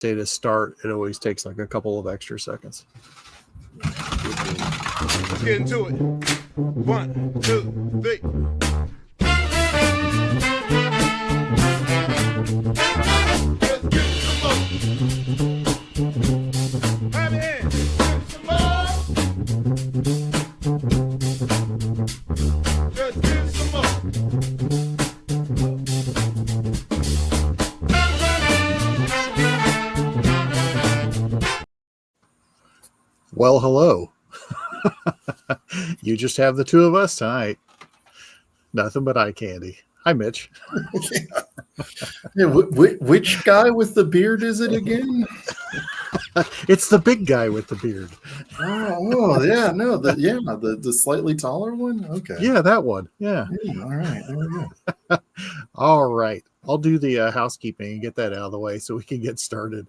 say to start, it always takes like a couple of extra seconds. Let's get into it. 1, 2, 3. Let's get some more. Have your hands. Some more. Let's get some more. Well, hello. You just have the two of us tonight. Nothing but eye candy. Hi, Mitch. Yeah, which guy with the beard is it again? It's the big guy with the beard. Oh yeah, no, the slightly taller one. Okay, Yeah, that one. Yeah. all right, there we go. All right. I'll do the housekeeping and get that out of the way so we can get started.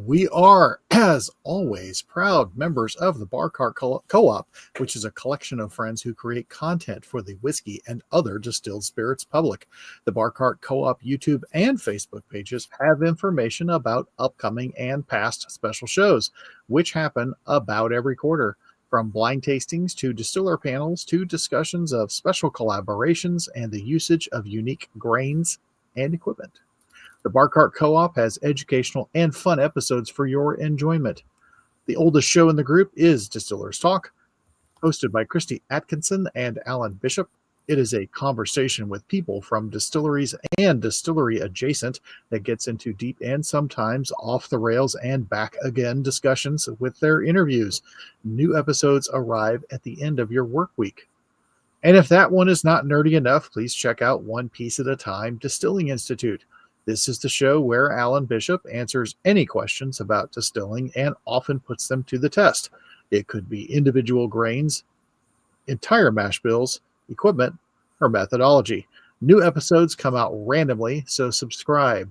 We are, as always, proud members of the Bar Cart Co-op, which is a collection of friends who create content for the whiskey and other distilled spirits public. The Bar Cart Co-op YouTube and Facebook pages have information about upcoming and past special shows, which happen about every quarter. From blind tastings to distiller panels to discussions of special collaborations and the usage of unique grains and equipment. The Bar Cart Co-op has educational and fun episodes for your enjoyment. The oldest show in the group is Distillers Talk, hosted by Christy Atkinson and Alan Bishop. It is a conversation with people from distilleries and distillery adjacent that gets into deep and sometimes off the rails and back again discussions with their interviews. New episodes arrive at the end of your work week. And if that one is not nerdy enough, please check out One Piece at a Time Distilling Institute. This is the show where Alan Bishop answers any questions about distilling and often puts them to the test. It could be individual grains, entire mash bills, equipment, or methodology. New episodes come out randomly, so subscribe.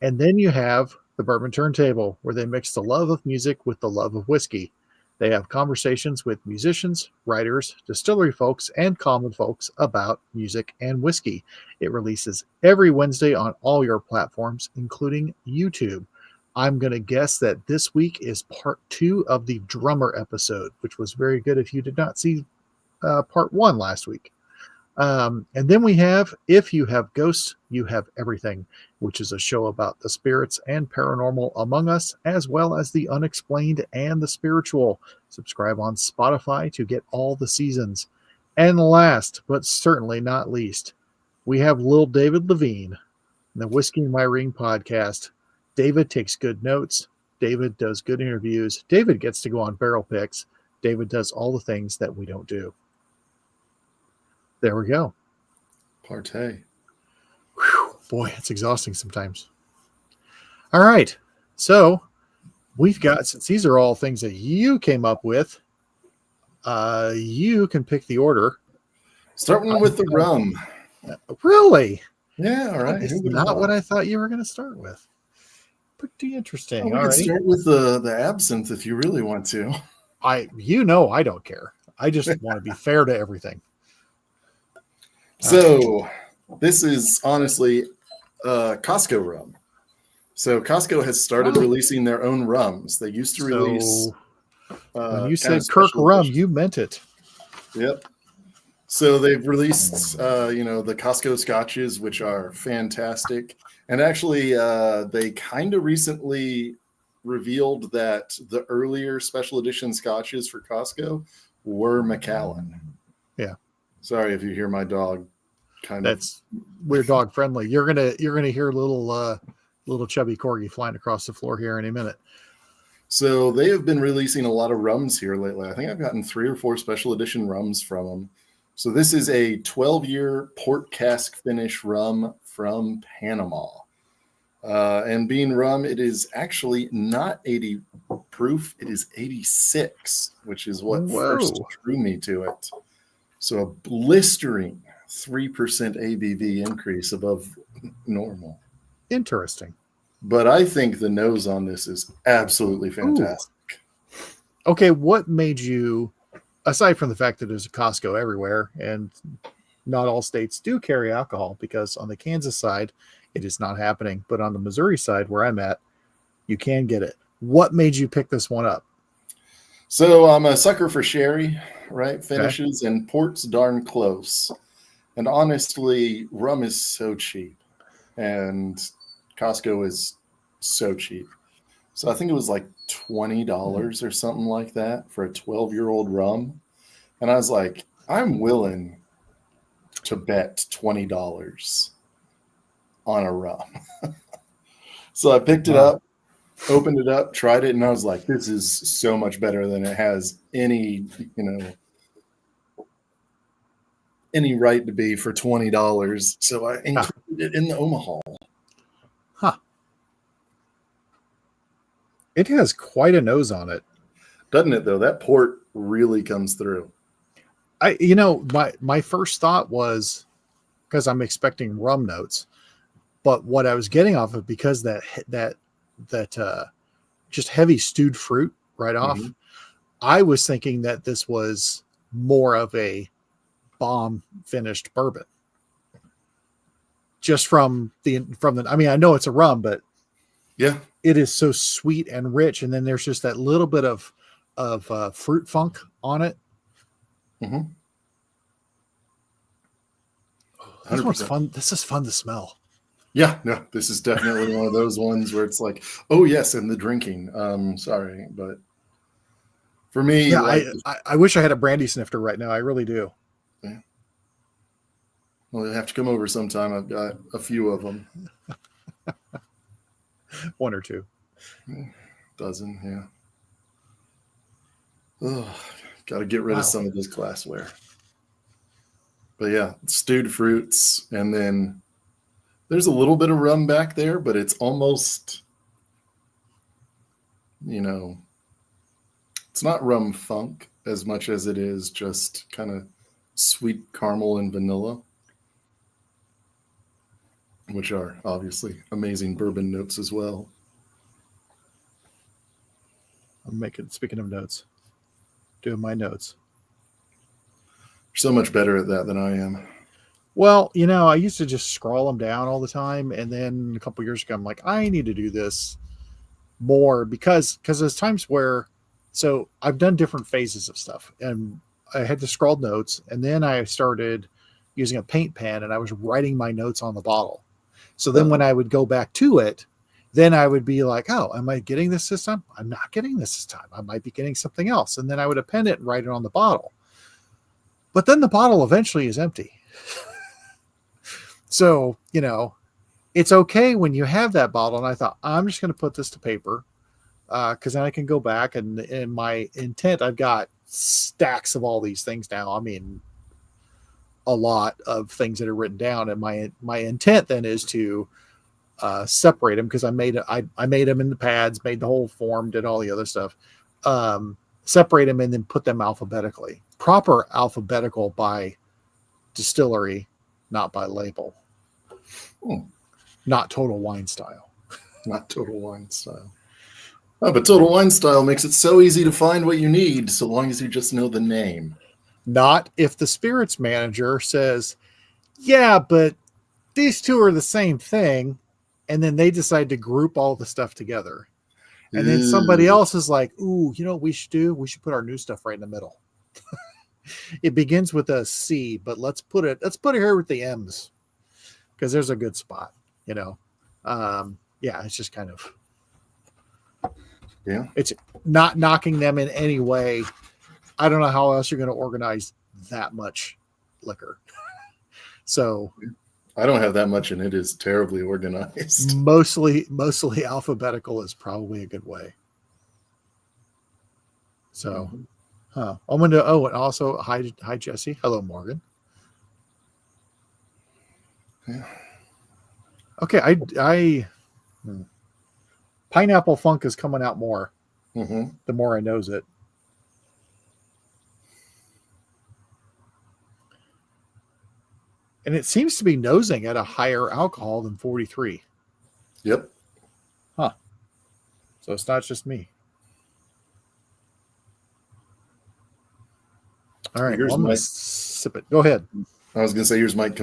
And then you have the Bourbon Turntable, where they mix the love of music with the love of whiskey. They have conversations with musicians, writers, distillery folks, and common folks about music and whiskey. It releases every Wednesday on all your platforms, including YouTube. I'm going to guess that this week is part 2 of the drummer episode, which was very good if you did not see part 1 last week. And then we have If You Have Ghosts, You Have Everything, which is a show about the spirits and paranormal among us, as well as the unexplained and the spiritual. Subscribe on Spotify to get all the seasons. And last, but certainly not least, we have Lil David Levine, the Whiskey in My Ring podcast. David takes good notes. David does good interviews. David gets to go on barrel picks. David does all the things that we don't do. There we go. Partay. Whew, boy, it's exhausting sometimes. All right. So we've got, since these are all things that you came up with, you can pick the order. Starting with the rum. Really? Yeah, all right. It's not what I thought you were going to start with. Pretty interesting. Well, we can start with the absinthe if you really want to. I don't care. I just want to be fair to everything. So this is honestly Costco rum. So Costco has started releasing their own rums. They used to release. When you said Kirk rum, you meant it. Yep. So they've released, the Costco scotches, which are fantastic. And actually, they kind of recently revealed that the earlier special edition scotches for Costco were Macallan. Yeah. Sorry if you hear my dog. We're dog friendly. You're gonna hear little chubby corgi flying across the floor here in a minute. So they have been releasing a lot of rums here lately. I think I've gotten 3 or 4 special edition rums from them. So this is a 12-year port cask finish rum from Panama. And being rum, it is actually not 80 proof. It is 86, which is what first drew me to it. So a blistering 3% ABV increase above normal. Interesting. But I think the nose on this is absolutely fantastic. Ooh. Okay, what made you, aside from the fact that there's a Costco everywhere and not all states do carry alcohol, because on the Kansas side, It is not happening. But on the Missouri side where I'm at, you can get it. What made you pick this one up? So I'm a sucker for sherry, right? Okay. Finishes and port's darn close. And honestly, rum is so cheap, and Costco is so cheap. So I think it was like $20 or something like that for a 12-year-old rum. And I was like, I'm willing to bet $20 on a rum. So I picked it up, opened it up, tried it, and I was like, this is so much better than it has any right to be for $20. So I included it in the Omahaul. Huh. It has quite a nose on it. Doesn't it, though? That port really comes through. My first thought was, because I'm expecting rum notes, but what I was getting off of, because that just heavy stewed fruit right off, I was thinking that this was more of a bomb finished bourbon. Just from the, I mean, I know it's a rum, but yeah, it is so sweet and rich, and then there's just that little bit of fruit funk on it. Mm-hmm. This one's fun. This is fun to smell. Yeah, no, this is definitely one of those ones where it's like, oh yes, and the drinking. Sorry, but for me, yeah, I wish I had a brandy snifter right now. I really do. Yeah. Well, you'll have to come over sometime. I've got a few of them. One or two. Dozen, yeah. Oh, got to get rid of some of this glassware. But yeah, stewed fruits, and then there's a little bit of rum back there, but it's almost, it's not rum funk as much as it is just kind of sweet caramel and vanilla, which are obviously amazing bourbon notes as well. Speaking of notes, doing my notes. You're so much better at that than I am. Well, I used to just scroll them down all the time. And then a couple years ago, I'm like, I need to do this more because there's times where, so I've done different phases of stuff, and I had to scroll notes, and then I started using a paint pen, and I was writing my notes on the bottle. So then when I would go back to it, then I would be like, oh, am I getting this time? I'm not getting this time. I might be getting something else. And then I would append it and write it on the bottle. But then the bottle eventually is empty. So, it's okay when you have that bottle. And I thought, I'm just going to put this to paper because then I can go back. And in my intent, I've got stacks of all these things now. I mean, a lot of things that are written down. And my intent then is to separate them, because I made them in the pads, made the whole form, did all the other stuff. Separate them and then put them alphabetically. Proper alphabetical by distillery, not by label. Not Total Wine style. Not Total Wine style. Oh, but Total Wine style makes it so easy to find what you need, so long as you just know the name. Not if the spirits manager says, yeah, but these two are the same thing, and then they decide to group all the stuff together. And then somebody else is like, ooh, you know what we should do? We should put our new stuff right in the middle. It begins with a C, but let's put it here with the M's, because there's a good spot, it's just kind of, it's not knocking them in any way. I don't know how else you're going to organize that much liquor. So I don't have that much, and it is terribly organized. Mostly alphabetical is probably a good way. So, I'm going to, and also, hi, Jesse. Hello, Morgan. Yeah. Okay, pineapple funk is coming out more. The more I knows it. And it seems to be nosing at a higher alcohol than 43. Yep. Huh. So it's not just me. All right, I'm going to sip it. Go ahead. I was going to say, yours might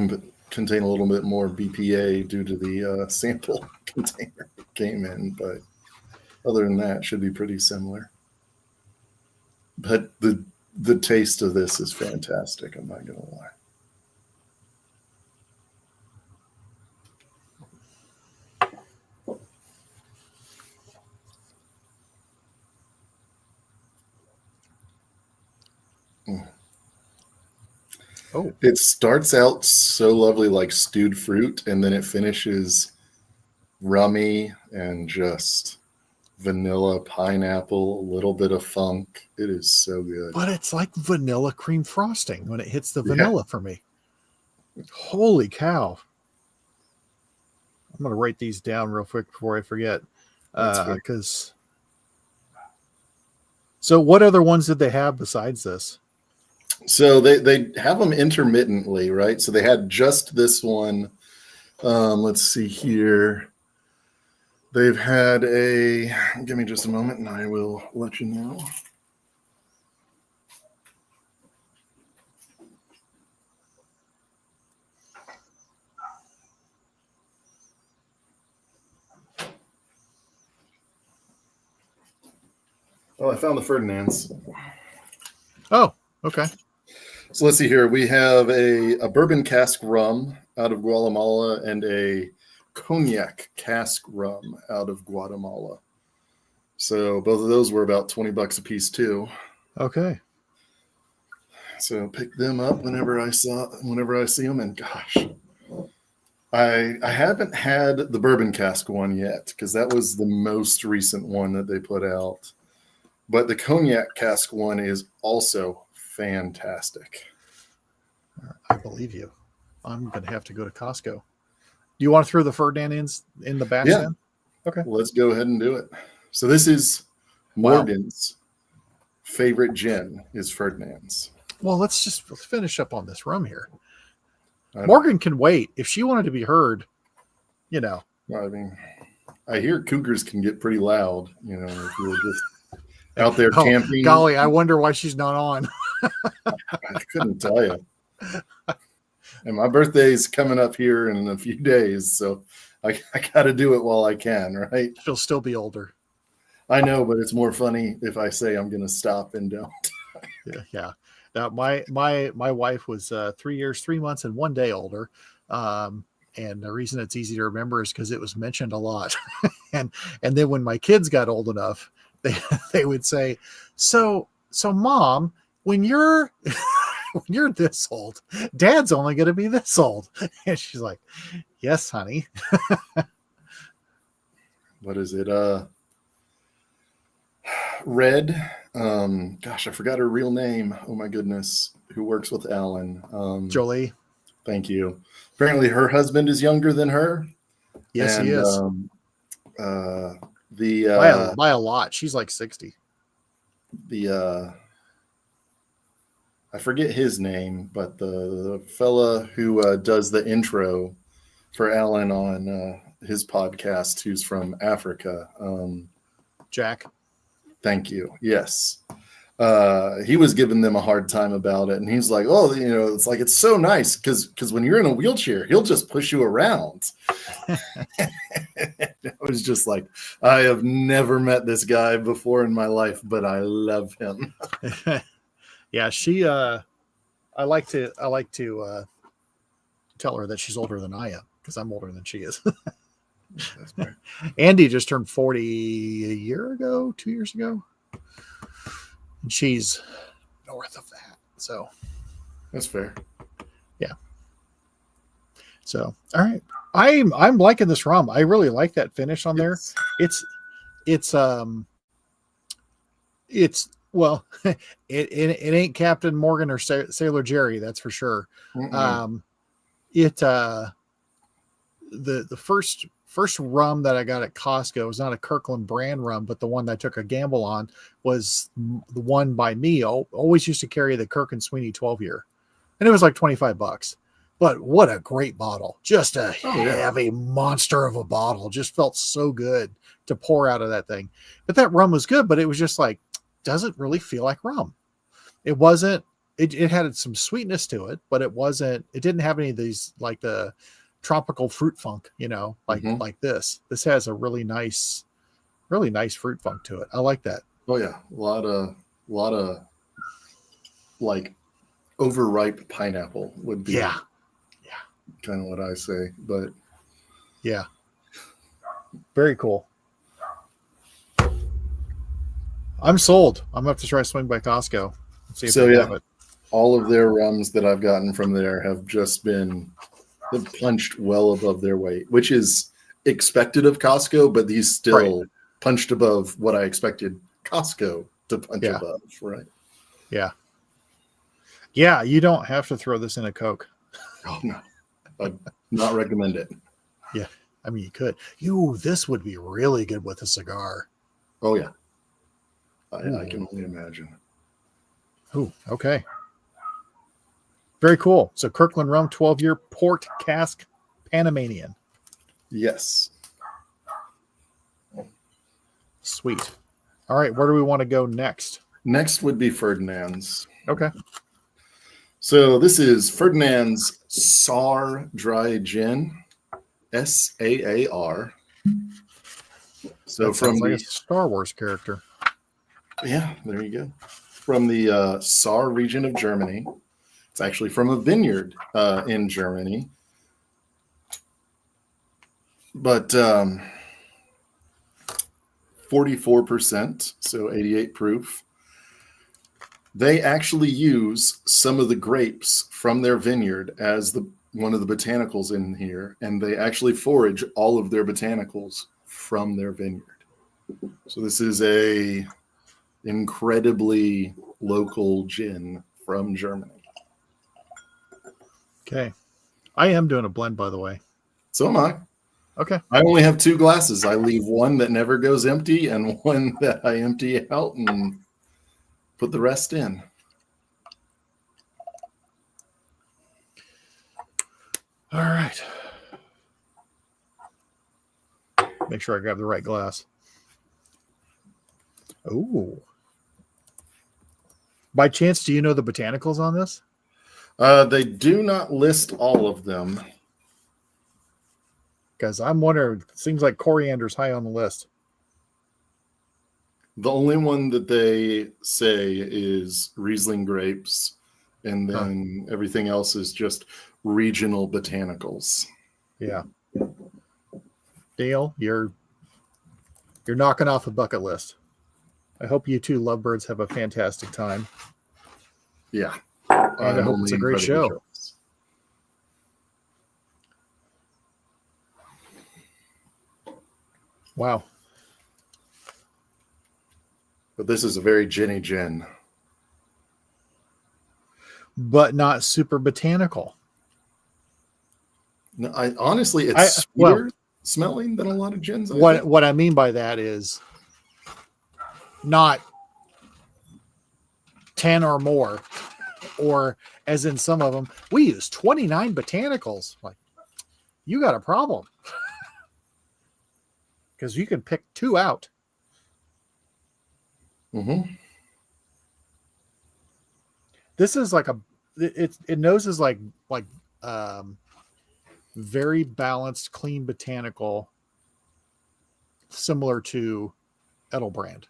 contain a little bit more BPA due to the sample container it came in, but other than that, it should be pretty similar. But the taste of this is fantastic. I'm not gonna lie. Oh, it starts out so lovely, like stewed fruit, and then it finishes rummy and just vanilla, pineapple, a little bit of funk. It is so good. but it's like vanilla cream frosting when it hits the vanilla for me. Holy cow. I'm going to write these down real quick before I forget. Because so what other ones did they have besides this? So they have them intermittently, right? So they had just this one. Let's see here. They've had a, give me just a moment and I will let you know. Oh, I found the Ferdinands. Oh, okay. So let's see here. We have a bourbon cask rum out of Guatemala and a cognac cask rum out of Guatemala. So both of those were about $20 a piece too. Okay. So pick them up whenever I see them. And gosh, I haven't had the bourbon cask one yet because that was the most recent one that they put out. But the cognac cask one is also fantastic. I believe you. I'm going to have to go to Costco. Do you want to throw the Ferdinand in the batch then? Okay. Let's go ahead and do it. So this is Morgan's favorite gin is Ferdinand's. Well, let's finish up on this rum here. Morgan can wait. If she wanted to be heard, you know. I mean, I hear cougars can get pretty loud, you know, if you're just out there camping. Golly, I wonder why she's not on. I couldn't tell you. And my birthday's coming up here in a few days, so I got to do it while I can, right? She'll still be older. I know, but it's more funny if I say I'm going to stop and don't. Yeah. Now, my wife was 3 years, 3 months, and 1 day older. And the reason it's easy to remember is because it was mentioned a lot. and then when my kids got old enough, they would say, so Mom, when you're when you're this old, Dad's only going to be this old. And she's like, yes, honey. What is it? Red. Gosh, I forgot her real name. Oh my goodness. Who works with Alan? Jolie. Thank you. Apparently her husband is younger than her. Yes, he is. By a lot. She's like 60. I forget his name, but the fella who does the intro for Alan on his podcast, who's from Africa. Jack. Thank you. Yes. He was giving them a hard time about it. And he's like, oh, you know, it's like, it's so nice because when you're in a wheelchair, he'll just push you around. I was just like, I have never met this guy before in my life, but I love him. Yeah, she I like to tell her that she's older than I am because I'm older than she is. That's fair. Andy just turned 40 a year ago, 2 years ago. And she's north of that. So that's fair. Yeah. So all right. I'm liking this rum. I really like that finish on there. It's well, it ain't Captain Morgan or Sailor Jerry, that's for sure. The first rum that I got at Costco was not a Kirkland brand rum, but the one that I took a gamble on was the one by me. I always used to carry the Kirk and Sweeney 12-year, and it was like $25. But what a great bottle! Just a heavy monster of a bottle. Just felt so good to pour out of that thing. But that rum was good, but it was just like, doesn't really feel like rum. It wasn't it had some sweetness to it, but it didn't have any of these like the tropical fruit funk, like this. This has a really nice fruit funk to it. I like that. Oh yeah, a lot of like overripe pineapple would be kind of what I say, but yeah, very cool. I'm sold. I'm gonna have to try swing by Costco and see if they have it. All of their rums that I've gotten from there have just been punched well above their weight, which is expected of Costco, but these still punched above what I expected Costco to punch above, right? Yeah. Yeah, you don't have to throw this in a Coke. Oh, no. I'd not recommend it. Yeah. I mean, you could. This would be really good with a cigar. Oh, yeah. I can only imagine. Ooh, okay. Very cool. So Kirkland Rum 12-year port cask Panamanian. Yes. Sweet. All right, where do we want to go next? Next would be Ferdinand's. Okay. So this is Ferdinand's SAR Dry Gin, SAAR. So that from like a Star Wars character. Yeah, there you go. From the Saar region of Germany. It's actually from a vineyard in Germany. But 44%, so 88 proof. They actually use some of the grapes from their vineyard as one of the botanicals in here, and they actually forage all of their botanicals from their vineyard. So this is a incredibly local gin from Germany. Okay. I am doing a blend, by the way. So am I. Okay. I only have 2 glasses. I leave one that never goes empty and one that I empty out and put the rest in. All right. Make sure I grab the right glass. Oh. By chance, do you know the botanicals on this? They do not list all of them. Because I'm wondering, it seems like coriander's high on the list. The only one that they say is Riesling grapes, and then everything else is just regional botanicals. Yeah. Dale, you're knocking off a bucket list. I hope you two lovebirds have a fantastic time. Yeah. And I hope it's a great show. Jealous. Wow. But this is a very ginny gin. But not super botanical. No, honestly, it's sweeter smelling than a lot of gins. What I mean by that is not 10 or more, or as in some of them, we use 29 botanicals. Like, you got a problem. Because you can pick 2 out. Mm-hmm. This is like it noses like very balanced, clean botanical, similar to Edelbrand.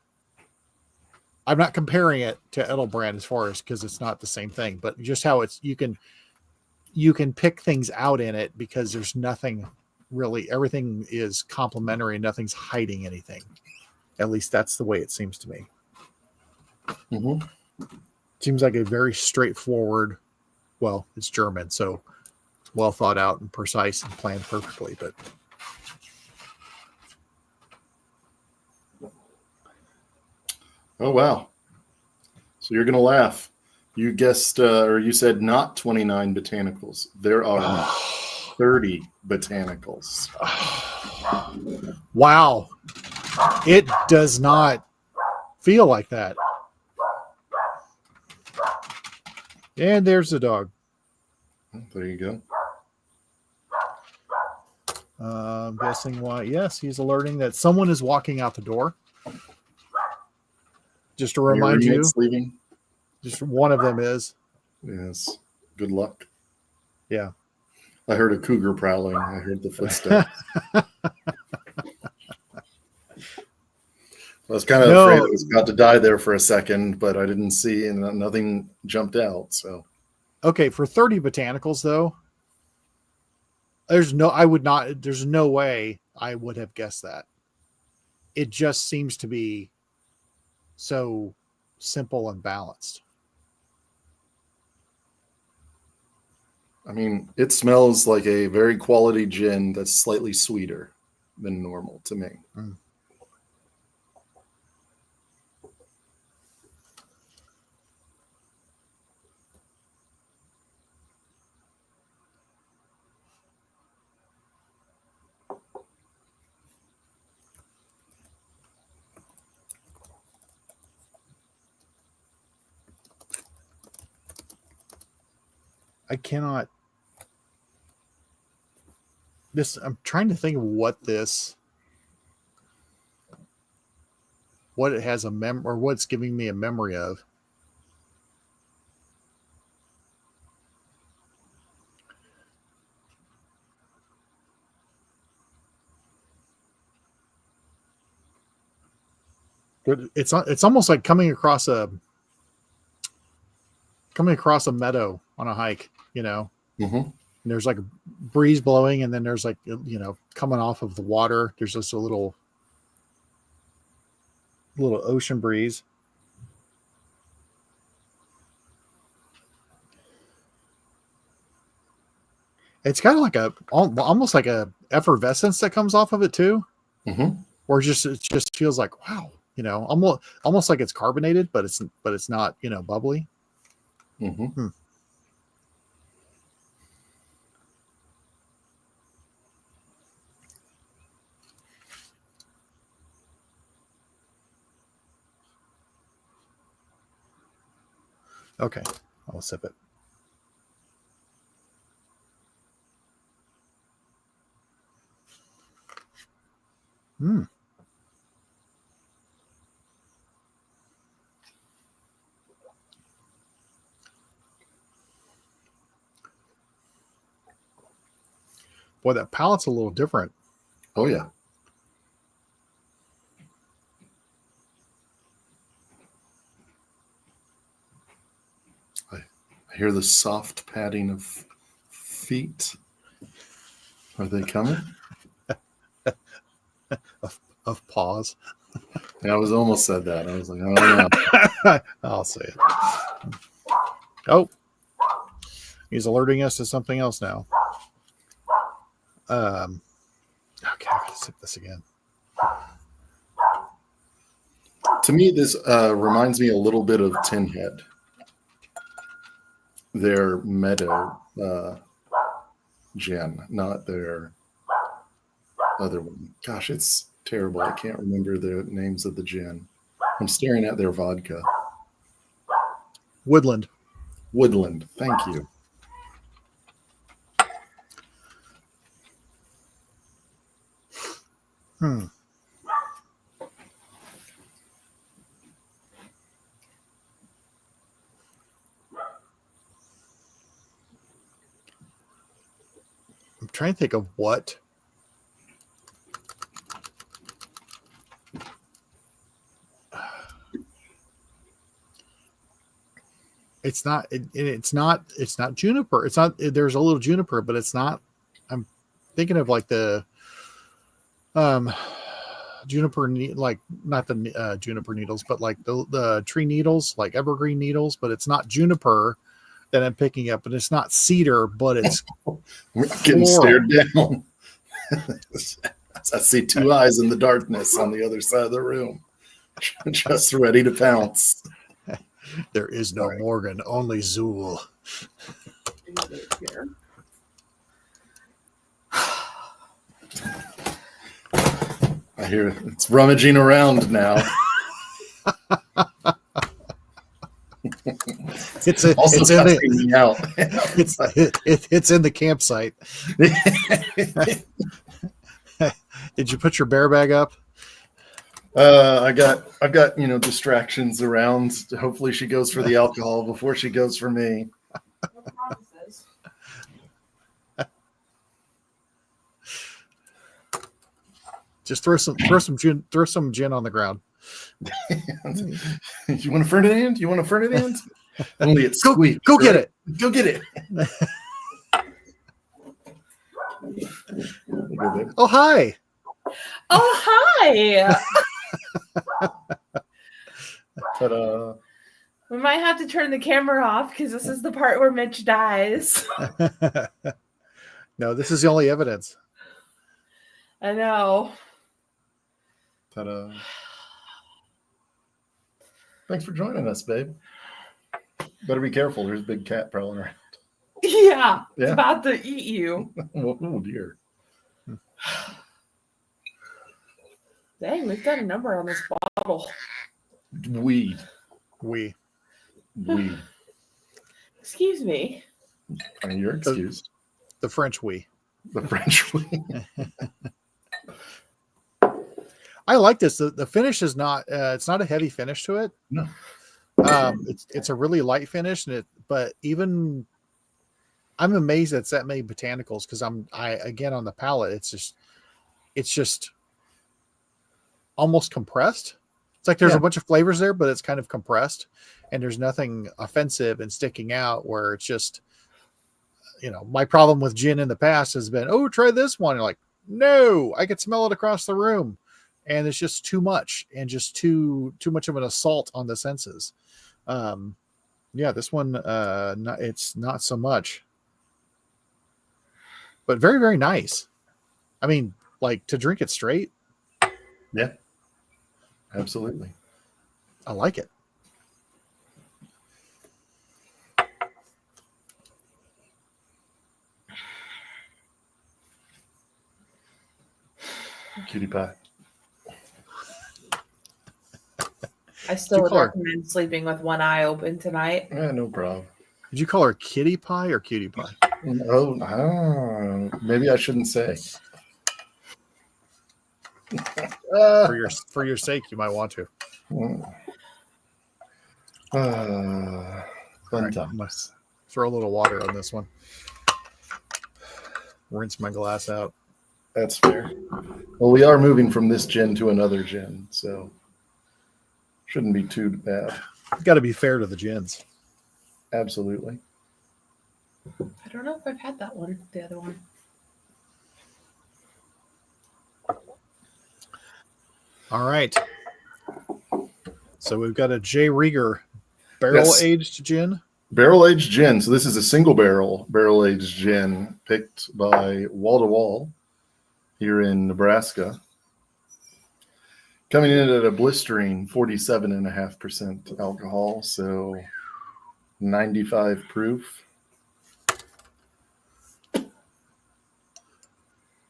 I'm not comparing it to Edelbrand as far as, because it's not the same thing, but just how you can pick things out in it because there's nothing really, everything is complementary, nothing's hiding anything. At least that's the way it seems to me. Mm-hmm. Seems like a very straightforward, well, it's German, so well thought out and precise and planned perfectly, but oh wow. So you're gonna laugh. You guessed or you said not 29 botanicals. There are 30 botanicals. Wow. It does not feel like that. And there's the dog. There you go. I'm guessing why. Yes, he's alerting that someone is walking out the door. Just to remind you, leaving. just one of them is. Yes. Good luck. Yeah. I heard a cougar prowling. I heard the footsteps. I was kind of afraid it was about to die there for a second, but I didn't see, and nothing jumped out. So, okay, for 30 botanicals though, there's no way I would have guessed that. It just seems to be so simple and balanced. I mean, it smells like a very quality gin that's slightly sweeter than normal to me. Mm. I cannot. I'm trying to think of what it has or what's giving me a memory of. It's almost like coming across a meadow on a hike, Mm-hmm. There's like a breeze blowing, and then there's like, coming off of the water, there's just a little ocean breeze. It's kind of like almost like a effervescence that comes off of it too. Mm-hmm. Or it just feels like, wow, almost like it's carbonated, but it's not, bubbly. Mm-hmm. Okay, I'll sip it. Hmm. Boy, that palate's a little different. Oh, yeah. I hear the soft padding of feet. Are they coming? of paws. Yeah, I was almost said that. I was like, oh, no. I'll say it. Oh, he's alerting us to something else now. Okay, I gotta sip this again. To me, this reminds me a little bit of Tin Head. Their meadow gin, not their other one. Gosh, it's terrible. I can't remember the names of the gin. I'm staring at their vodka. Woodland. Thank you. I'm trying to think of what. It's not juniper. It's not, there's a little juniper, but it's not. I'm thinking of like the juniper, like not the juniper needles, but like the tree needles, like evergreen needles, but it's not juniper that I'm picking up, and it's not cedar, but it's getting stared down. I see two eyes in the darkness on the other side of the room, just ready to pounce. There is no Morgan, only Zool. I hear it's rummaging around now. It's in the campsite. Did you put your bear bag up? I've got distractions around. Hopefully she goes for the alcohol before she goes for me. No promises. Just throw some gin on the ground. You want a Ferdinand? You want a Ferdinand? Only it's squeak. Go get it. Go get it. Oh, hi. Oh, hi. Ta-da. We might have to turn the camera off because this is the part where Mitch dies. No, this is the only evidence. I know. Ta-da. Thanks for joining us, babe. Better be careful. There's a big cat prowling around. Yeah, it's Yeah. about to eat you. Oh, dear. Dang, we've got a number on this bottle. Weed. We. Excuse me. I mean, you're excused. The French we. The French weed. I like this. The finish is not. It's not a heavy finish to it. No. It's a really light finish, but even I'm amazed it's that many botanicals because again on the palate, it's just almost compressed. It's like there's a bunch of flavors there, but it's kind of compressed, and there's nothing offensive and sticking out. Where it's just, my problem with gin in the past has been, oh, try this one. You're like, no, I could smell it across the room, and it's just too much and just too much of an assault on the senses. This one, it's not so much, but very, very nice. I mean, like to drink it straight. Yeah, absolutely. I like it. Cutie pie. I still would recommend sleeping with one eye open tonight. Yeah, no problem. Did you call her kitty pie or cutie pie? Oh, maybe I shouldn't say. For your sake, you might want to. Fun right, times. Throw a little water on this one. Rinse my glass out. That's fair. Well, we are moving from this gin to another gin, so shouldn't be too bad. Got to be fair to the gins. Absolutely. I don't know if I've had that one, the other one. All right. So we've got a J. Rieger barrel-aged gin. Barrel-aged gin. So this is a single barrel-aged gin picked by Wall to Wall here in Nebraska. Coming in at a blistering 47.5% alcohol, so 95 proof.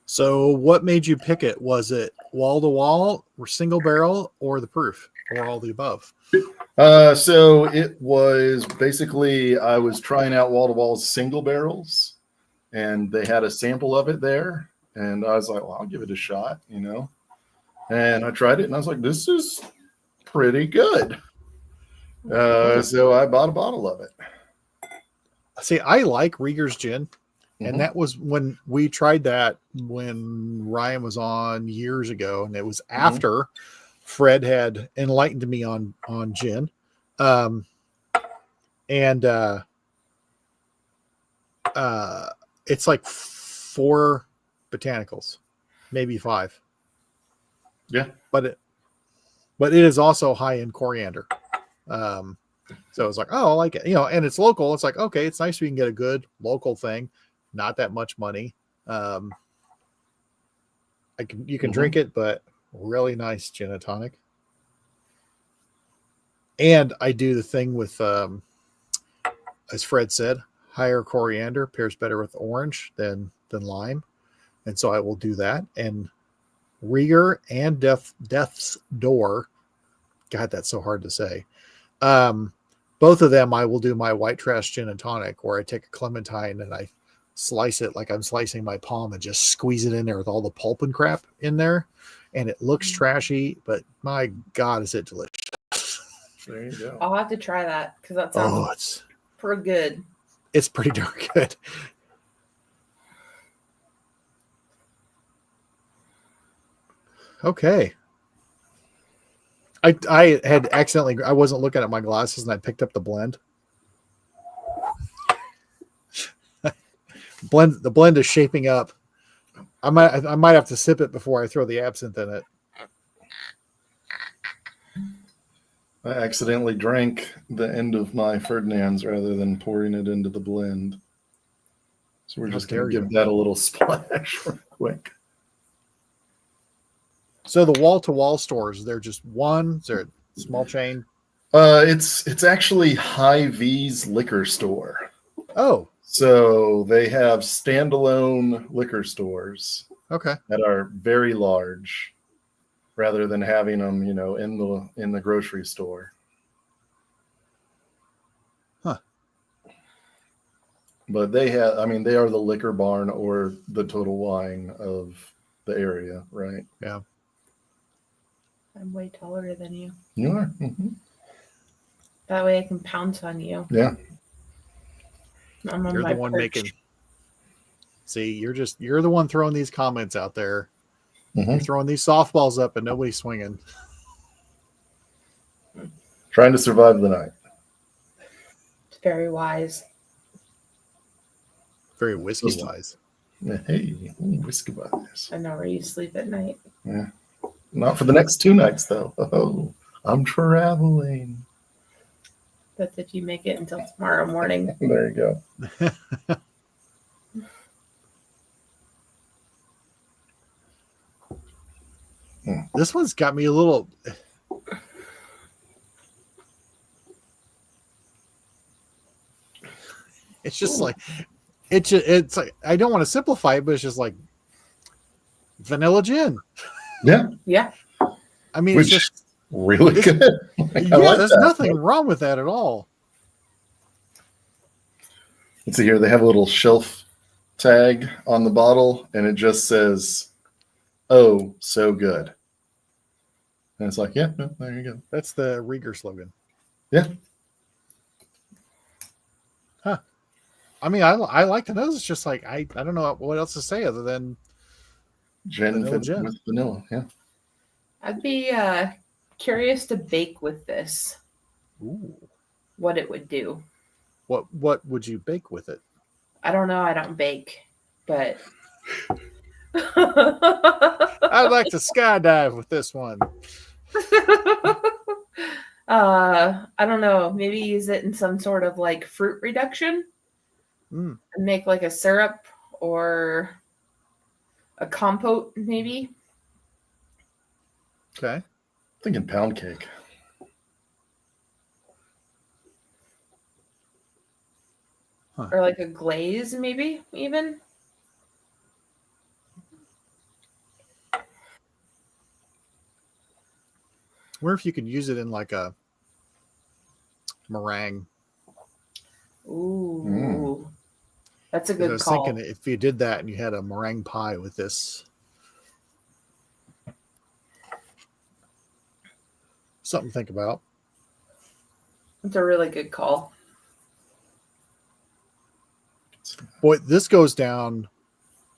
So what made you pick it? Was it wall to wall or single barrel or the proof or all the above? So it was basically, I was trying out Wall to Wall's single barrels and they had a sample of it there. And I was like, well, I'll give it a shot, And I tried it and I was like, this is pretty good. So I bought a bottle of it. See, I like Rieger's gin. And that was when we tried that when Ryan was on years ago. And it was after Fred had enlightened me on gin. It's like 4 botanicals, maybe 5. Yeah. But it is also high in coriander. So it's like, oh, I like it, and it's local. It's like, okay, it's nice we can get a good local thing. Not that much money. You can drink it, but really nice gin and tonic. And I do the thing with, as Fred said, higher coriander pairs better with orange than lime. And so I will do that. And Rieger and Death's Door, God, that's so hard to say. Both of them, I will do my white trash gin and tonic, where I take a clementine and I slice it like I'm slicing my palm and just squeeze it in there with all the pulp and crap in there. And it looks trashy, but my God, is it delicious. There you go. I'll have to try that because that sounds pretty good. It's pretty darn good. Okay. I had accidentally, I wasn't looking at my glasses and I picked up the blend. The blend is shaping up. I might have to sip it before I throw the absinthe in it. I accidentally drank the end of my Ferdinand's rather than pouring it into the blend. So we're How just going dare to give you. that a little splash real quick. So the wall-to-wall stores, they're just one, is there a small chain? It's actually Hy-Vee's liquor store. Oh, So they have standalone liquor stores okay. that are very large, rather than having them, in the grocery store. Huh. But they are the liquor barn or the Total Wine of the area, right? Yeah. I'm way taller than you. You are. Mm-hmm. That way I can pounce on you. Yeah. I'm on You're my the one perch. making. See, you're the one throwing these comments out there. Mm-hmm. You're throwing these softballs up and nobody's swinging. Trying to survive the night. It's very wise. Very whiskey wise. Hey, whiskey wise. I know where you sleep at night. Yeah. Not for the next 2 nights, though. Oh, I'm traveling. That's if you make it until tomorrow morning. There you go. This one's got me a little. It's just like it's like I don't want to simplify it, but it's just like vanilla gin. Yeah. Yeah. I mean, Which it's just really good. I yeah. like There's that. nothing wrong with that at all. Let's see here. They have a little shelf tag on the bottle, and it just says, "Oh, so good." And it's like, yeah, no, there you go. That's the Rieger slogan. Yeah. Huh. I mean, I like the nose. It's just like I don't know what else to say other than Gin Vanilla gin. with vanilla. Yeah. I'd be curious to bake with this. ooh. What it would do. What would you bake with it? I don't know. I don't bake, but I'd like to skydive with this one. I don't know. Maybe use it in some sort of like fruit reduction Mm. and make like a syrup or a compote, maybe. Okay. Thinking pound cake. Huh. Or like a glaze, maybe even. Wonder if you could use it in like a meringue. Ooh. That's a 'Cause I good was call. thinking if you did that and you had a meringue pie with this, something to think about. It's a really good call. Boy, this goes down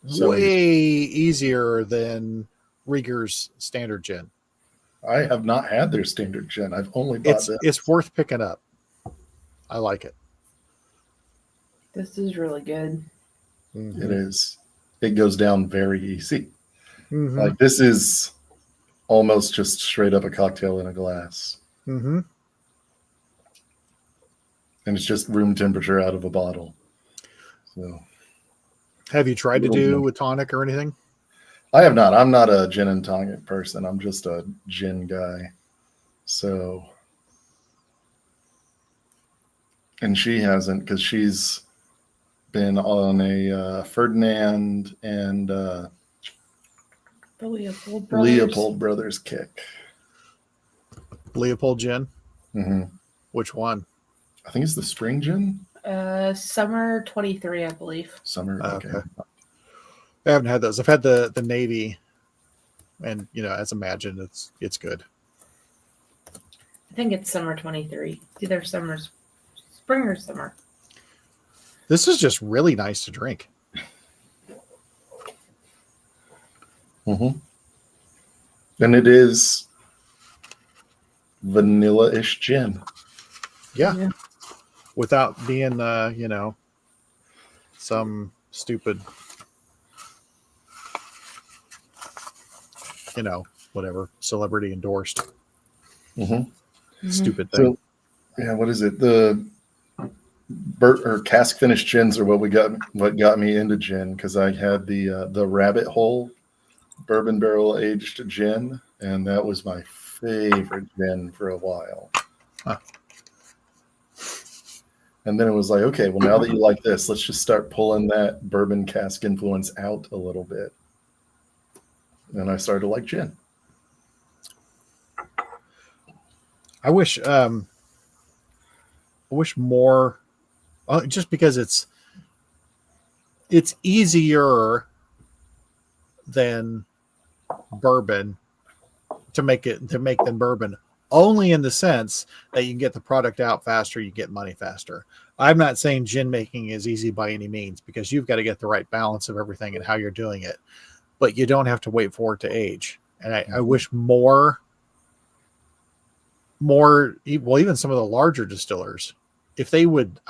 So way easier than Rieger's standard gin. I have not had their standard gin. I've only bought this. It's worth picking up. I like it. This is really good. It is. It goes down very easy. Mm-hmm. Like this is almost just straight up a cocktail in a glass. Mm-hmm. And it's just room temperature out of a bottle. So Have you tried to Little do bit. with tonic or anything? I have not. I'm not a gin and tonic person. I'm just a gin guy. So, and she hasn't because she's been on a Ferdinand and The Leopold Brothers. Leopold Brothers kick. Leopold gin? Mm-hmm. Which one? I think it's the spring gin. Summer 23, I believe. Summer. Okay. Okay. I haven't had those. I've had the navy, and as imagined, it's good. I think it's summer 23. It's either spring or summer. This is just really nice to drink. Mm-hmm. And it is vanilla-ish gin. Yeah. Without being, some stupid, whatever, celebrity endorsed stupid thing. So, yeah, what is it? The cask finished gins are what got me into gin, because I had the Rabbit Hole bourbon barrel aged gin, and that was my favorite gin for a while. Huh. And then it was like, okay, well, now that you like this, let's just start pulling that bourbon cask influence out a little bit. And I started to like gin. I wish more, just because it's easier than bourbon to make than bourbon, only in the sense that you can get the product out faster, you get money faster. I'm not saying gin making is easy by any means, because you've got to get the right balance of everything and how you're doing it, but you don't have to wait for it to age. And I wish more, well, even some of the larger distillers, if they would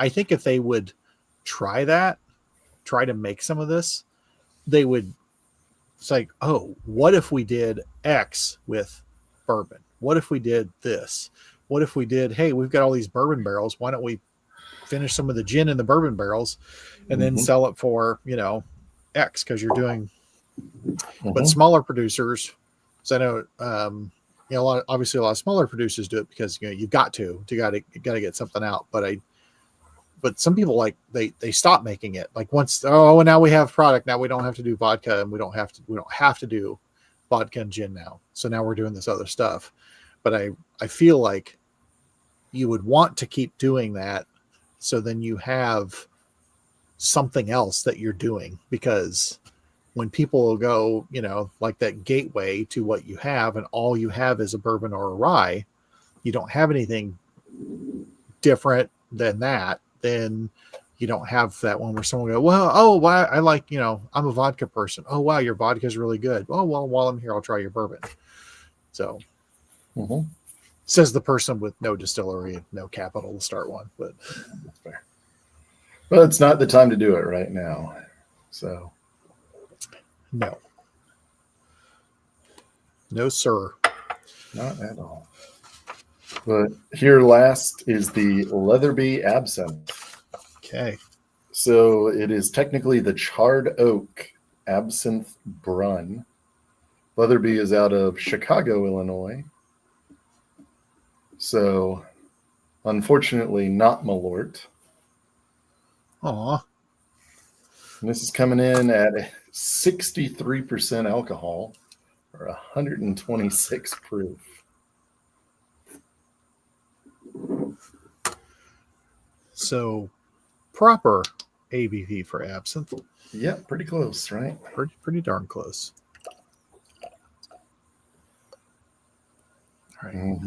try to make some of this, they would. It's like, oh, what if we did X with bourbon? What if we did this? What if we did, hey, we've got all these bourbon barrels. Why don't we finish some of the gin in the bourbon barrels and then sell it for, X, because you're doing, but smaller producers, so I know, a lot of smaller producers do it because, you've got to get something out. But some people, like, they stop making it. Like, once, now we have product. Now we don't have to do vodka, and we don't have to do vodka and gin now. So now we're doing this other stuff. But I feel like you would want to keep doing that, so then you have something else that you're doing, because when people go, like that gateway to what you have, and all you have is a bourbon or a rye, you don't have anything different than that, then you don't have that one where someone go, well, I like, I'm a vodka person. Oh, wow, your vodka is really good. Oh, well, while I'm here, I'll try your bourbon. So says the person with no distillery and no capital to start one, but that's fair. But it's not the time to do it right now. So no, sir. Not at all. But here last is the Leatherby Absinthe. Okay. So it is technically the Charred Oak Absinthe Brun. Leatherby is out of Chicago, Illinois. So, unfortunately, not Malort. Aw. And this is coming in at 63% alcohol, or 126 proof. So, proper ABV for absinthe. Yeah, pretty close, right? Pretty darn close. All right.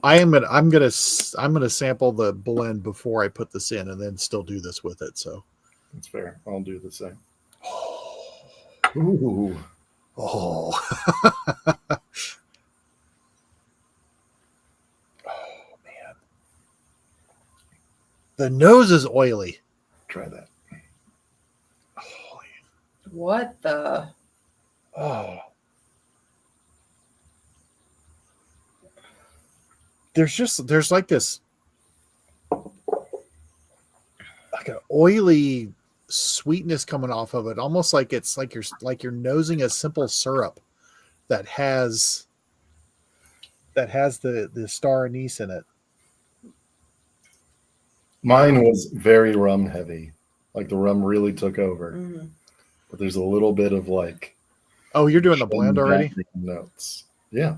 I'm gonna sample the blend before I put this in, and then still do this with it. So that's fair. I'll do the same. Ooh. Oh. The nose is oily. Try that. What the? Oh. There's like this, like an oily sweetness coming off of it, almost like it's like you're nosing a simple syrup that has the star anise in it. Mine was very rum heavy. Like the rum really took over. Mm-hmm. But there's a little bit of like. Oh, you're doing the blend already? Notes. Yeah.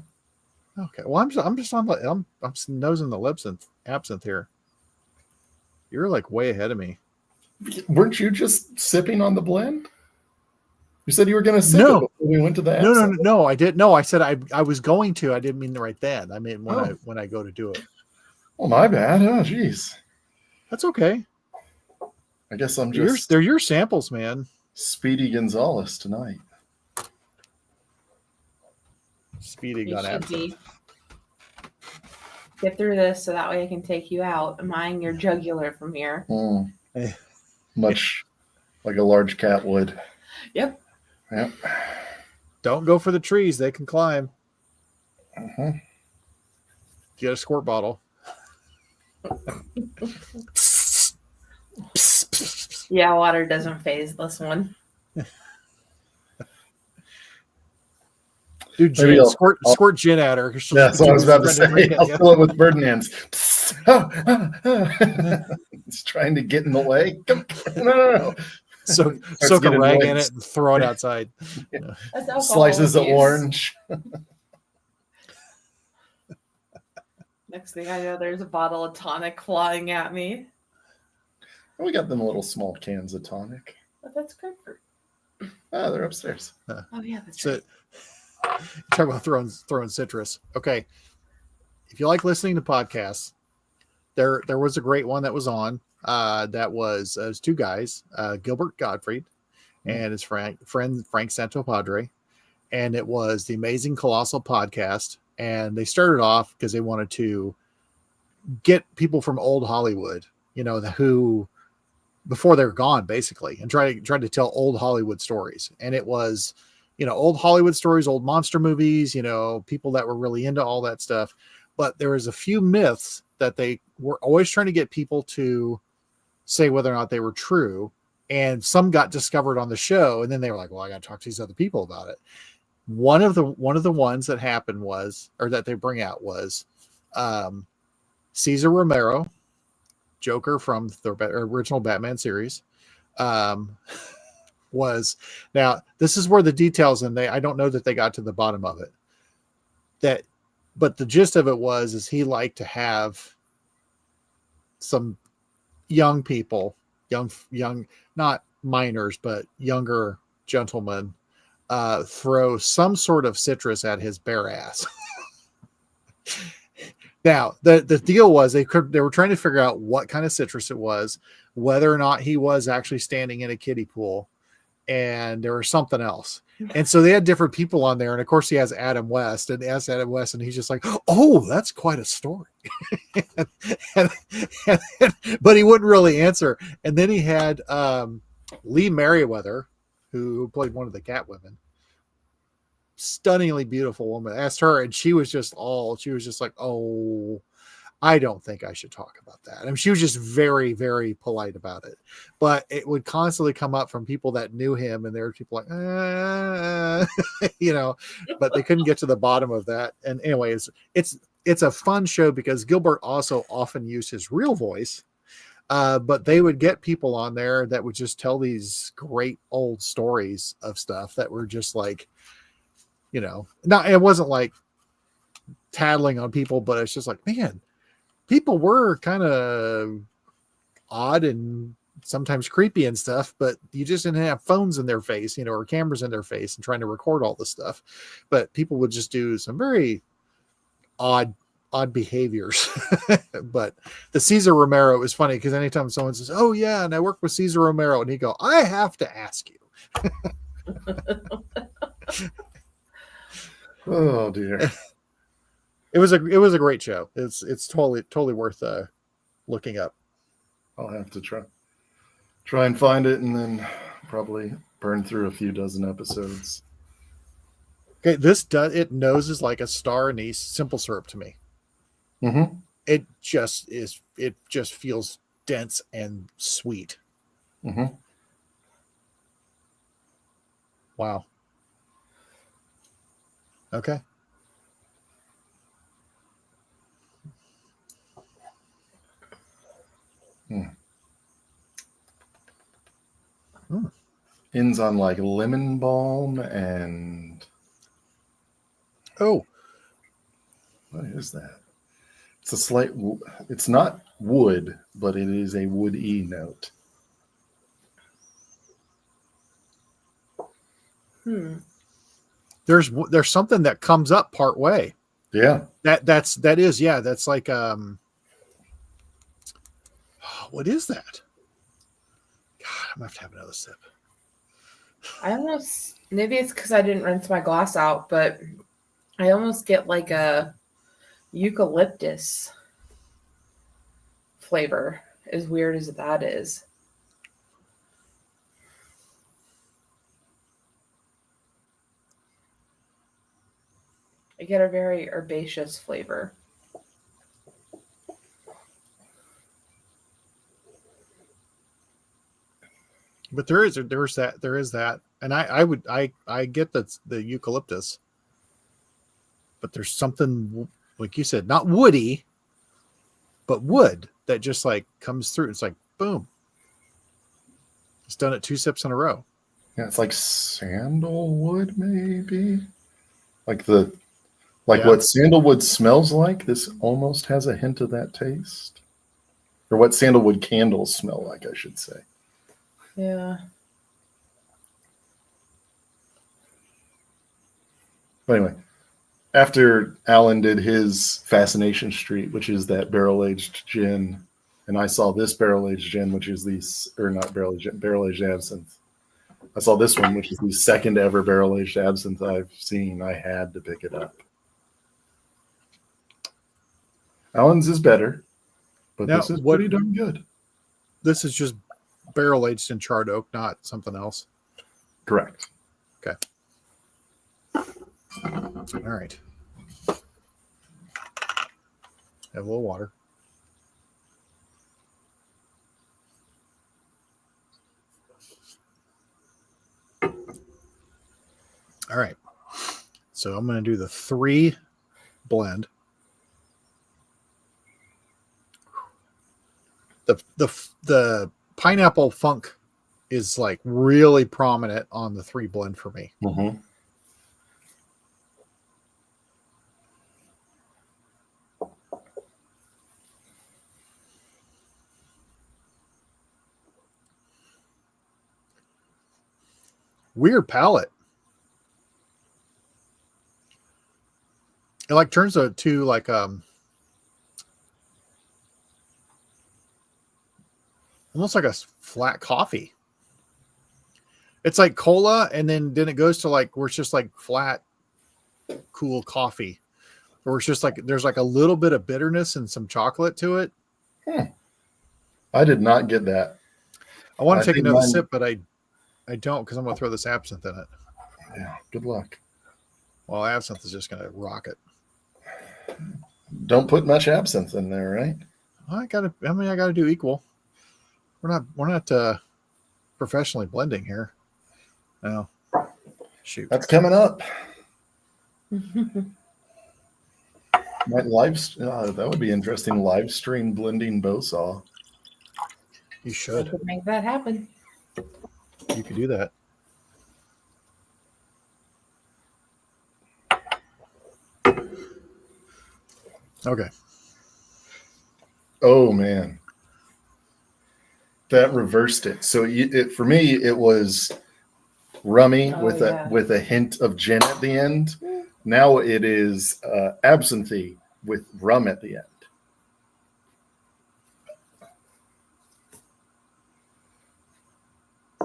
Okay. Well, I'm just on I'm nosing the absinthe here. You're like way ahead of me. Weren't you just sipping on the blend? You said you were going to sip it before we went to the absinthe. No, I didn't. No, I said I was going to. I didn't mean right then. I mean when I go to do it. Oh, my bad. Oh, geez. That's okay. I guess I'm just they're your samples, man. Speedy Gonzalez tonight. Speedy You got should absent. be. Get through this so that way I can take you out. I'm eyeing your jugular from here. Eh. Much like a large cat would. Yep. Yep. Don't go for the trees; they can climb. Uh-huh. Get a squirt bottle. Yeah, water doesn't phase this one. Dude, Maybe gin, squirt gin at her. Yeah, that's what I was about to say. I'll fill it with Ferdinand's. It's trying to get in the way. Come, no. Soak Starts a getting rag in moist. it and throw it outside. That's alcohol Slices of abuse. orange. Next thing I know, there's a bottle of tonic flying at me. We got them little small cans of tonic. But that's grapefruit. Oh, they're upstairs. Oh yeah, that's So, right. talk about throwing citrus. Okay, if you like listening to podcasts, there was a great one that was on. That was it was two guys, Gilbert Gottfried and his friend Frank Santopadre, and it was the Amazing Colossal Podcast. And they started off because they wanted to get people from old Hollywood, who before they're gone, basically, and try to tell old Hollywood stories. And it was, old Hollywood stories, old monster movies, people that were really into all that stuff. But there was a few myths that they were always trying to get people to say whether or not they were true. And some got discovered on the show. And then they were like, well, I got to talk to these other people about it. One of the ones that happened was, or that they bring out was, Cesar Romero, Joker from the original Batman series, was now this is where the details, and I don't know that they got to the bottom of it. But the gist of it is he liked to have some young people, young, not minors, but younger gentlemen, throw some sort of citrus at his bare ass. Now, the deal was they were trying to figure out what kind of citrus it was, whether or not he was actually standing in a kiddie pool, and there was something else. And so they had different people on there, and of course he has Adam West, and asked Adam West, and he's just like, "Oh, that's quite a story," but he wouldn't really answer. And then he had Lee Merriweather, who played one of the Catwomen, stunningly beautiful woman, asked her, and she was just like, "Oh, I don't think I should talk about that." I mean, she was just very, very polite about it, but it would constantly come up from people that knew him, and there were people like, but they couldn't get to the bottom of that. And anyways, it's a fun show because Gilbert also often used his real voice. But they would get people on there that would just tell these great old stories of stuff that were just like, not, it wasn't like tattling on people, but it's just like, man, people were kind of odd and sometimes creepy and stuff, but you just didn't have phones in their face, or cameras in their face and trying to record all this stuff. But people would just do some very odd behaviors. But the Cesar Romero is funny because anytime someone says, "Oh yeah, and I work with Cesar Romero," and he go, "I have to ask you." Oh dear. It was a great show. It's totally worth looking up. I'll have to try and find it, and then probably burn through a few dozen episodes. Okay, it noses like a star anise simple syrup to me. Mm-hmm. It just feels dense and sweet. Mm-hmm. Wow. Okay. Ends on like lemon balm and Oh, what is that? It's a slight. It's not wood, but it is a woody note. there's something that comes up part way. Yeah. That's like what is that? I'm gonna have to have another sip. I almost, maybe it's because I didn't rinse my glass out, but I almost get like a eucalyptus flavor, as weird as that is. I get a very herbaceous flavor. But there is that, and I get that the eucalyptus, but there's something like you said, not woody, but wood that just like comes through. It's like boom. It's done it 2 sips in a row. Yeah, it's like sandalwood, maybe. What sandalwood smells like. This almost has a hint of that taste, or what sandalwood candles smell like, I should say. Yeah. But anyway, after Alan did his Fascination Street, which is that barrel-aged gin, and I saw this barrel-aged gin, which is not barrel-aged gin, barrel-aged absinthe. I saw this one, which is the second ever barrel-aged absinthe I've seen. I had to pick it up. Alan's is better, but Now, this is pretty darn good. This is just barrel aged in charred oak, not something else. Correct. Okay. All right. Have a little water. All right. So I'm going to do the 3 blend. The pineapple funk is like really prominent on the 3 blend for me. Mm-hmm. Weird palate. It like turns to like almost like a flat coffee. It's like cola, and then it goes to like where it's just like flat, cool coffee, or it's just like there's like a little bit of bitterness and some chocolate to it. I did not get that. I want to take another sip, but I don't, because I'm going to throw this absinthe in it. Yeah, good luck. Well, absinthe is just going to rock it. Don't put much absinthe in there, right? I got to do equal. We're not professionally blending here. No. Shoot. That's coming up. That would be interesting. Live stream blending bow saw. You I should. could make that happen. You could do that. Okay. Oh man, that reversed it. So for me, it was rummy with a hint of gin at the end. Now it is absinthe with rum at the end.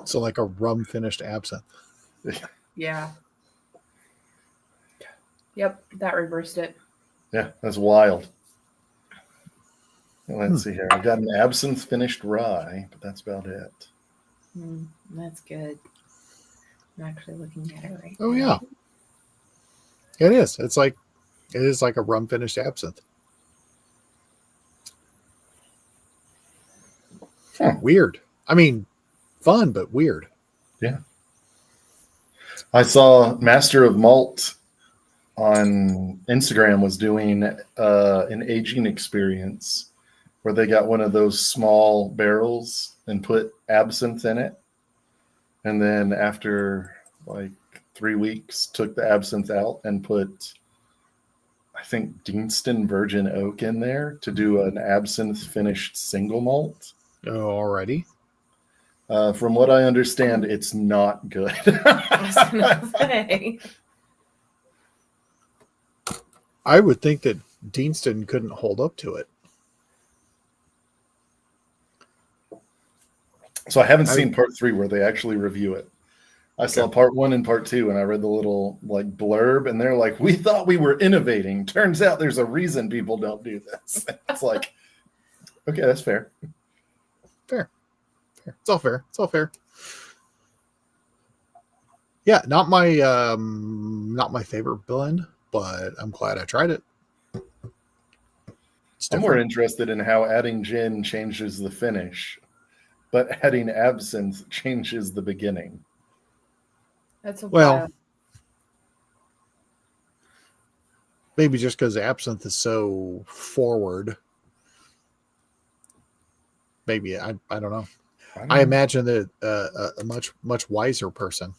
So like a rum finished absinthe. Yeah. Yep, that reversed it. Yeah, that's wild. Let's see here. I've got an absinthe finished rye, but that's about it. That's good. I'm actually looking at it right Oh now. yeah. It is. It is like a rum finished absinthe. Weird. I mean, fun, but weird. Yeah. I saw Master of Malt on Instagram was doing an aging experience where they got one of those small barrels and put absinthe in it. And then after like 3 weeks, took the absinthe out and put, I think, Deanston Virgin Oak in there to do an absinthe finished single malt. Oh, already. From what I understand, it's not good. I was gonna say. I would think that Deanston couldn't hold up to it. So I haven't seen part 3 where they actually review it. I saw part 1 and part 2, and I read the little like blurb, and they're like, "We thought we were innovating. Turns out there's a reason people don't do this." It's like, okay, that's fair. Fair. It's all fair. It's all fair. Yeah, not my favorite blend, but I'm glad I tried it. I'm more interested in how adding gin changes the finish, but adding absinthe changes the beginning. That's a well, maybe just because absinthe is so forward. Maybe I don't know. I imagine that a much wiser person.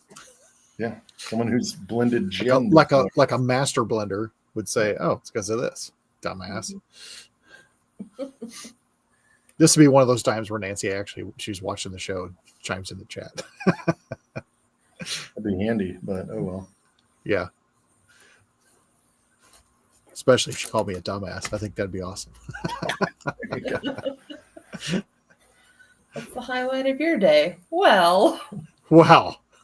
Yeah, someone who's blended gin like a master blender would say, "Oh, it's because of this, dumbass." This would be one of those times where Nancy she's watching the show, chimes in the chat. That'd be handy, but oh well. Yeah. Especially if she called me a dumbass. I think that'd be awesome. What's the highlight of your day? Well,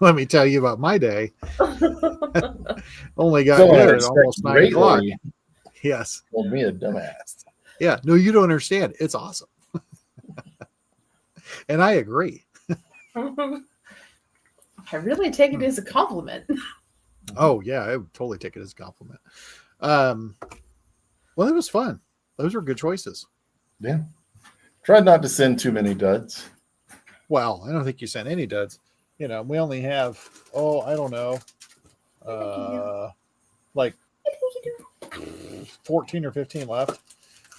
let me tell you about my day. Only got good at almost 9 o'clock. Yes. Called me a dumbass. Yeah. No, you don't understand. It's awesome. And I agree. I really take it as a compliment. Oh, yeah. I would totally take it as a compliment. Well, it was fun. Those were good choices. Yeah. Tried not to send too many duds. Well, I don't think you sent any duds. You know, we only have, I don't know, like 14 or 15 left.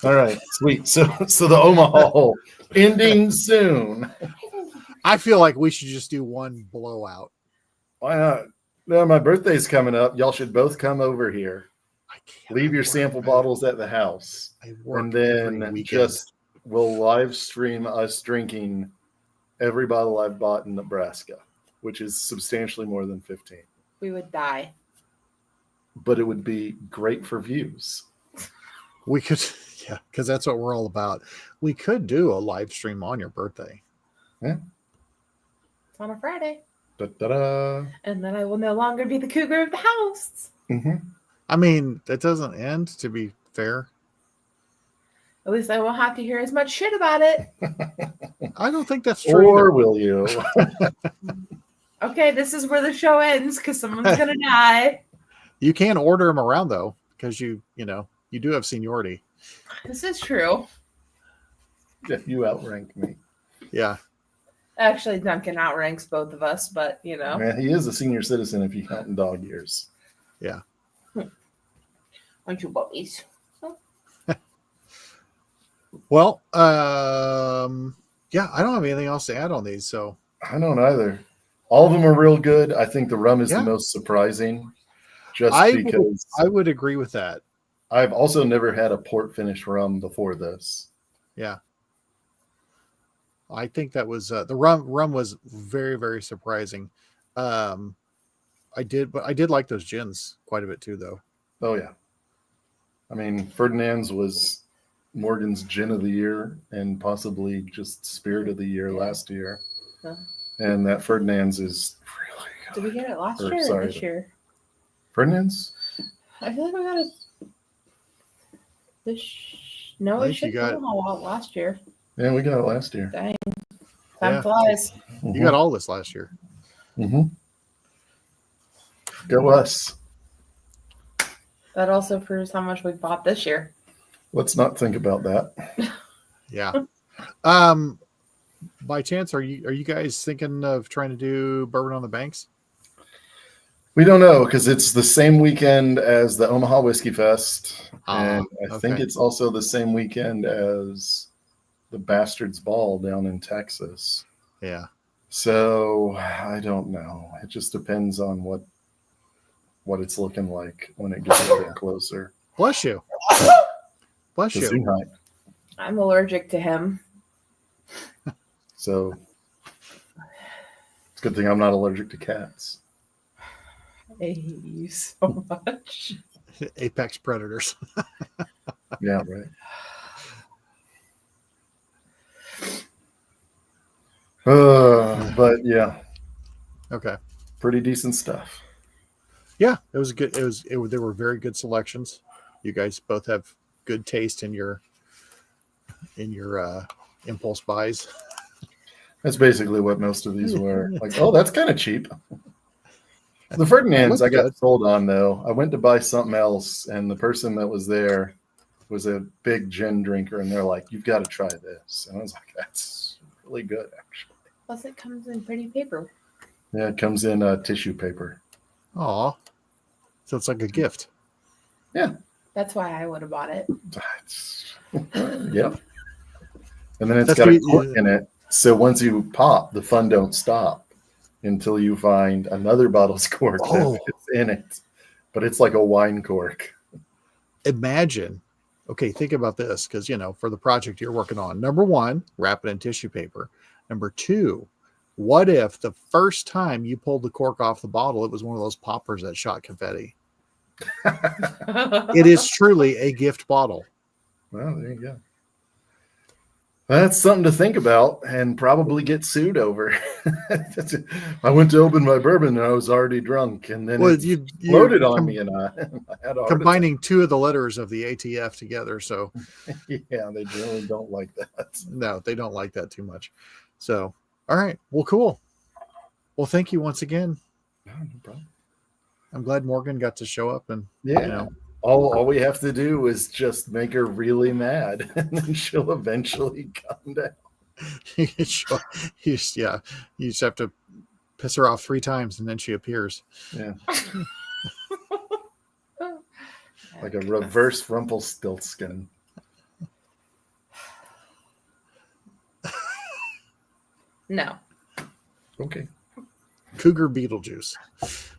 All right, sweet. So the Omahaul ending soon. I feel like we should just do one blowout. Why not? No, my birthday's coming up. Y'all should both come over here. I can't leave your sample bottles at the house, and then just we'll live stream us drinking every bottle I've bought in Nebraska, which is substantially more than 15. We would die. But it would be great for views. We could, yeah, because that's what we're all about. We could do a live stream on your birthday. Yeah. It's on a Friday. Da-da-da. And then I will no longer be the cougar of the house. Mm-hmm. I mean, that doesn't end, to be fair. At least I won't have to hear as much shit about it. I don't think that's true. Or either. will you? Okay, this is where the show ends because someone's going to die. You can order them around, though, because you do have seniority. This is true. You outrank me. Yeah. Actually, Duncan outranks both of us, but Man, he is a senior citizen if you count in dog years. Yeah. Aren't you puppies? Well, yeah, I don't have anything else to add on these, so. I don't either. All of them are real good. I think the rum is the most surprising, because I would agree with that. I've also never had a port finish rum before this. Yeah. I think that was the rum was very, very surprising. I did like those gins quite a bit too, though. Oh yeah. I mean, Ferdinand's was Morgan's gin of the year and possibly just spirit of the year last year. Huh. And that Ferdinand's is really good. Did we get it last year or this year? Ferdinand's? I feel like we got it no, it should have out last year. Yeah, we got it last year. Dang. Time flies. Mm-hmm. You got all this last year. Mm-hmm. Go us. That also proves how much we bought this year. Let's not think about that. Yeah. By chance, are you guys thinking of trying to do Bourbon on the Banks? We don't know because it's the same weekend as the Omaha Whiskey Fest, and I think it's also the same weekend as the Bastards Ball down in Texas. Yeah. So I don't know. It just depends on what it's looking like when it gets a little closer. Bless you. Bless you. I'm allergic to him. So it's a good thing I'm not allergic to cats. I hate you so much. Apex predators. Yeah, right. But yeah, Okay. pretty decent stuff. Yeah, it was good. There were very good selections. You guys both have good taste in your impulse buys. That's basically what most of these were. Like, oh, that's kind of cheap. The Ferdinands I got good. sold on, though. I went to buy something else, and the person that was there was a big gin drinker, and they're like, "You've got to try this." And I was like, "That's really good, actually." Plus, it comes in pretty paper. Yeah, it comes in tissue paper. Aw. So it's like a gift. Yeah. That's why I would have bought it. Yep. And then it's That's got a pretty- cork in it. So once you pop, the fun don't stop until you find another bottle's cork Oh. that fits in it. But it's like a wine cork. Imagine. Okay, think about this because, for the project you're working on, number one, wrap it in tissue paper. Number two, what if the first time you pulled the cork off the bottle, it was one of those poppers that shot confetti? It is truly a gift bottle. Well, there you go. That's something to think about and probably get sued over. I went to open my bourbon and I was already drunk, and then Well, it you loaded on me, and I had a heart combining two of the letters of the ATF together. So, attack. Yeah, they generally don't like that. no, they don't like that too much. So, all right. Well, cool. Well, thank you once again. No problem. I'm glad Morgan got to show up and, Yeah. All we have to do is just make her really mad, and then she'll eventually calm down. you just have to piss her off 3 times and then she appears. Yeah. Like a reverse Rumpelstiltskin. No. Okay. Cougar Beetlejuice.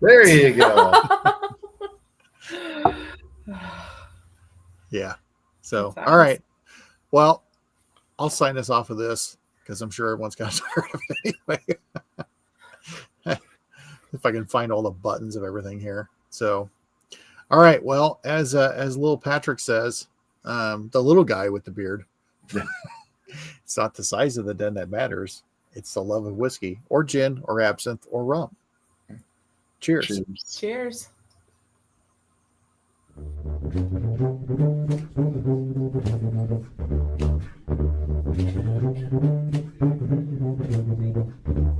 There you go. Yeah. So, That's all right. Well, I'll sign us off of this because I'm sure everyone's got tired of it anyway. If I can find all the buttons of everything here. So, all right. Well, as little Patrick says, the little guy with the beard, it's not the size of the den that matters. It's the love of whiskey or gin or absinthe or rum. Cheers. Cheers. Cheers. Thank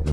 you.